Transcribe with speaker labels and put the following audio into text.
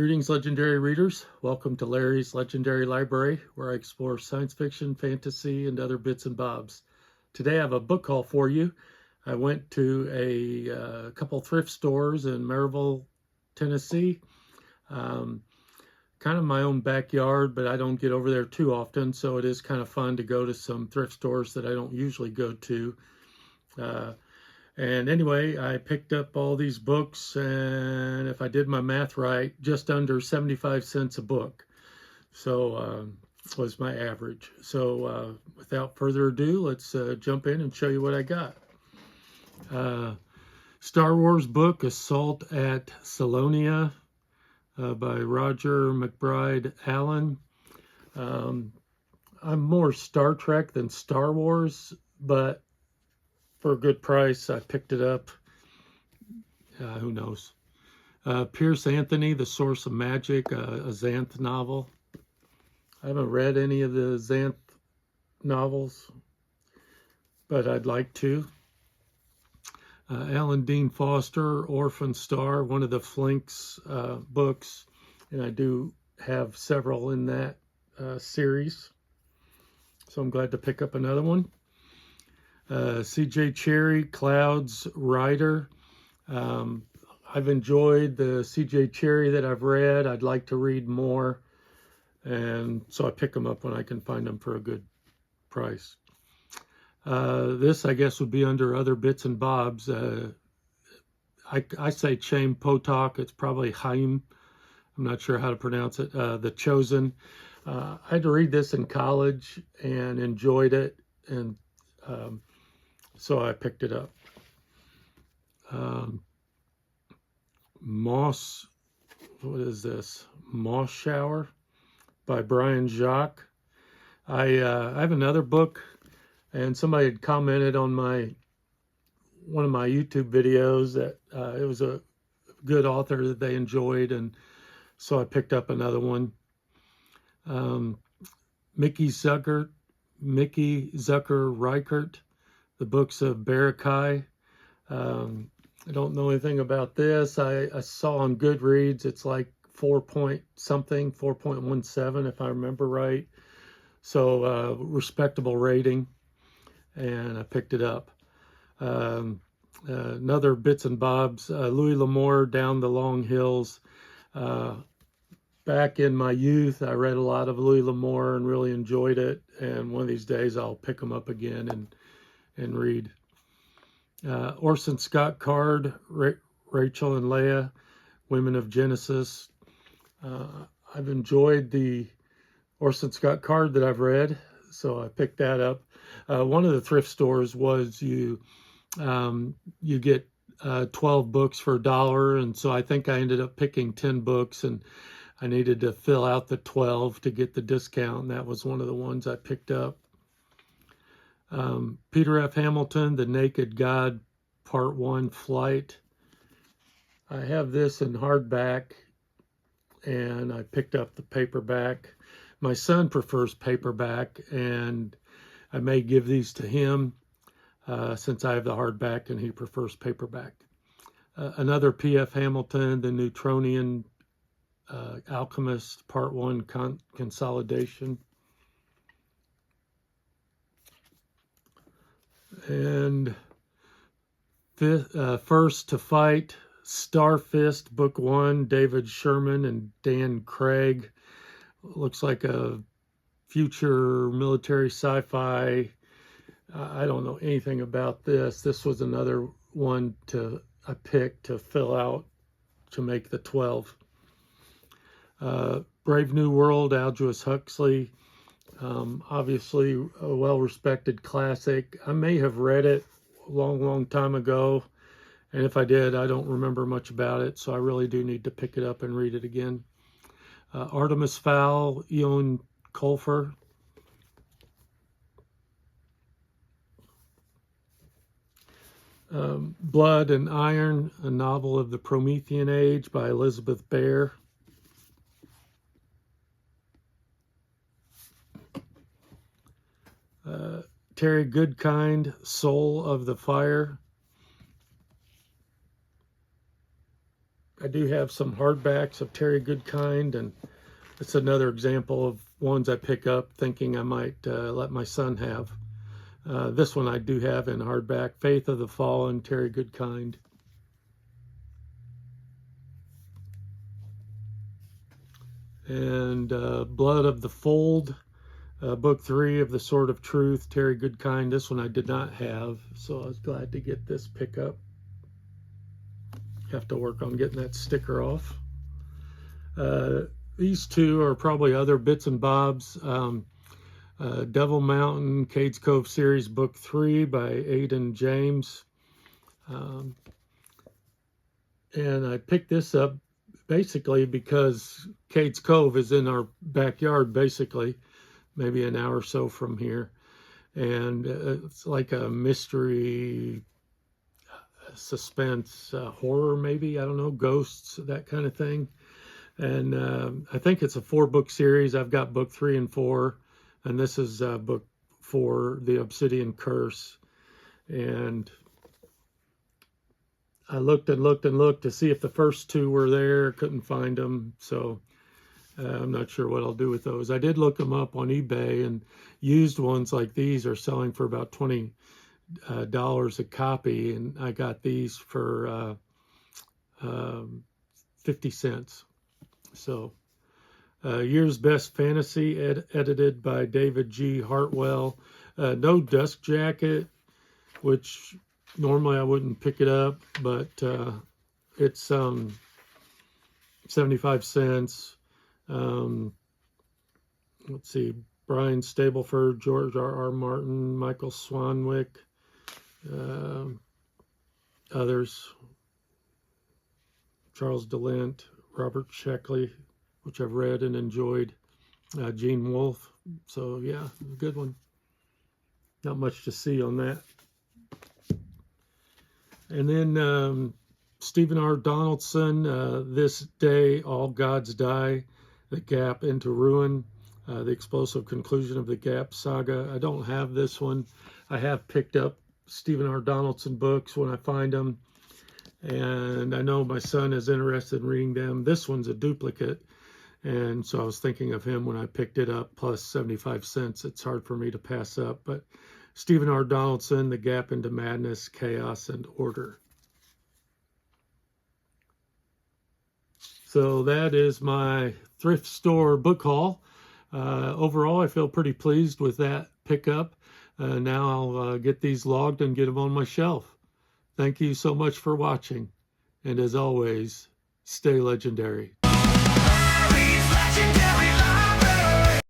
Speaker 1: Greetings, legendary readers. Welcome to Larry's Legendary Library, where I explore science fiction, fantasy, and other bits and bobs. Today I have a book haul for you. I went to a couple thrift stores in Maryville, Tennessee. Kind of my own backyard, but I don't get over there too often, so it is kind of fun to go to some thrift stores that I don't usually go to. And anyway, I picked up all these books, and if I did my math right, just under 75 cents a book. So was my average. So without further ado, let's jump in and show you what I got. Star Wars book, Assault at Salonia by Roger McBride Allen. I'm more Star Trek than Star Wars, but for a good price, I picked it up. Who knows? Pierce Anthony, The Source of Magic, a Xanth novel. I haven't read any of the Xanth novels, but I'd like to. Alan Dean Foster, Orphan Star, one of the Flinks books, and I do have several in that series, so I'm glad to pick up another one. C.J. Cherryh, Clouds Rider. I've enjoyed the C.J. Cherryh that I've read. I'd like to read more, and so I pick them up when I can find them for a good price. This, I guess, would be under other bits and bobs. I say Chaim Potok. It's probably Chaim. I'm not sure how to pronounce it. The Chosen. I had to read this in college and enjoyed it, and so I picked it up. Moss, what is this? Moss Shower by Brian Jacques. I have another book, and somebody had commented on one of my YouTube videos that it was a good author that they enjoyed, and so I picked up another one. Mickey Zucker Reichert, The Books of Barakai. I don't know anything about this. I saw on Goodreads it's like 4.17 if I remember right. So respectable rating, and I picked it up. Another bits and bobs, Louis L'Amour, Down the Long Hills. Back in my youth, I read a lot of Louis L'Amour and really enjoyed it, and one of these days I'll pick them up again and read. Orson Scott Card, Rachel and Leah, Women of Genesis. I've enjoyed the Orson Scott Card that I've read, so I picked that up. One of the thrift stores was you get 12 books for $1, and so I think I ended up picking 10 books, and I needed to fill out the 12 to get the discount, and that was one of the ones I picked up. Peter F. Hamilton, The Naked God, Part 1, Flight. I have this in hardback, and I picked up the paperback. My son prefers paperback, and I may give these to him since I have the hardback and he prefers paperback. Another P.F. Hamilton, The Neutronian Alchemist, Part 1, Consolidation. And First to Fight, Star Fist, Book 1, David Sherman and Dan Craig. Looks like a future military sci-fi. I don't know anything about this. This was another one I picked to fill out to make the 12. Brave New World, Aldous Huxley. Obviously a well-respected classic. I may have read it a long time ago, and if I did, I don't remember much about it, so I really do need to pick it up and read it again. Artemis Fowl, Eoin Colfer. Blood and Iron, a novel of the Promethean Age by Elizabeth Bear. Terry Goodkind, Soul of the Fire. I do have some hardbacks of Terry Goodkind, and it's another example of ones I pick up thinking I might let my son have. This one I do have in hardback, Faith of the Fallen, Terry Goodkind. And Blood of the Fold, book 3 of the Sword of Truth, Terry Goodkind. This one I did not have, so I was glad to get this pickup. Have to work on getting that sticker off. These two are probably other bits and bobs. Devil Mountain, Cades Cove series, book 3 by Aidan James. And I picked this up basically because Cades Cove is in our backyard, basically, maybe an hour or so from here. And it's like a mystery, suspense, horror maybe, I don't know, ghosts, that kind of thing. And I think it's a 4-book series. I've got book 3 and 4, and this is book 4, The Obsidian Curse. And I looked and looked and looked to see if the first 2 were there. Couldn't find them, so I'm not sure what I'll do with those. I did look them up on eBay, and used ones like these are selling for about $20 a copy, and I got these for 50 cents. So Year's Best Fantasy, edited by David G. Hartwell. No dust jacket, which normally I wouldn't pick it up, but it's 75 cents. Let's see, Brian Stableford, George R.R. Martin, Michael Swanwick, others, Charles DeLint, Robert Sheckley, which I've read and enjoyed, Gene Wolfe. So yeah, good one. Not much to see on that. And then Stephen R. Donaldson, This Day All Gods Die, The Gap into Ruin, The Explosive Conclusion of the Gap Saga. I don't have this one. I have picked up Stephen R. Donaldson books when I find them, and I know my son is interested in reading them. This one's a duplicate, and so I was thinking of him when I picked it up, plus 75 cents. It's hard for me to pass up, but Stephen R. Donaldson, The Gap into Madness, Chaos, and Order. So that is my thrift store book haul. Overall, I feel pretty pleased with that pickup. Now I'll get these logged and get them on my shelf. Thank you so much for watching. And as always, stay legendary.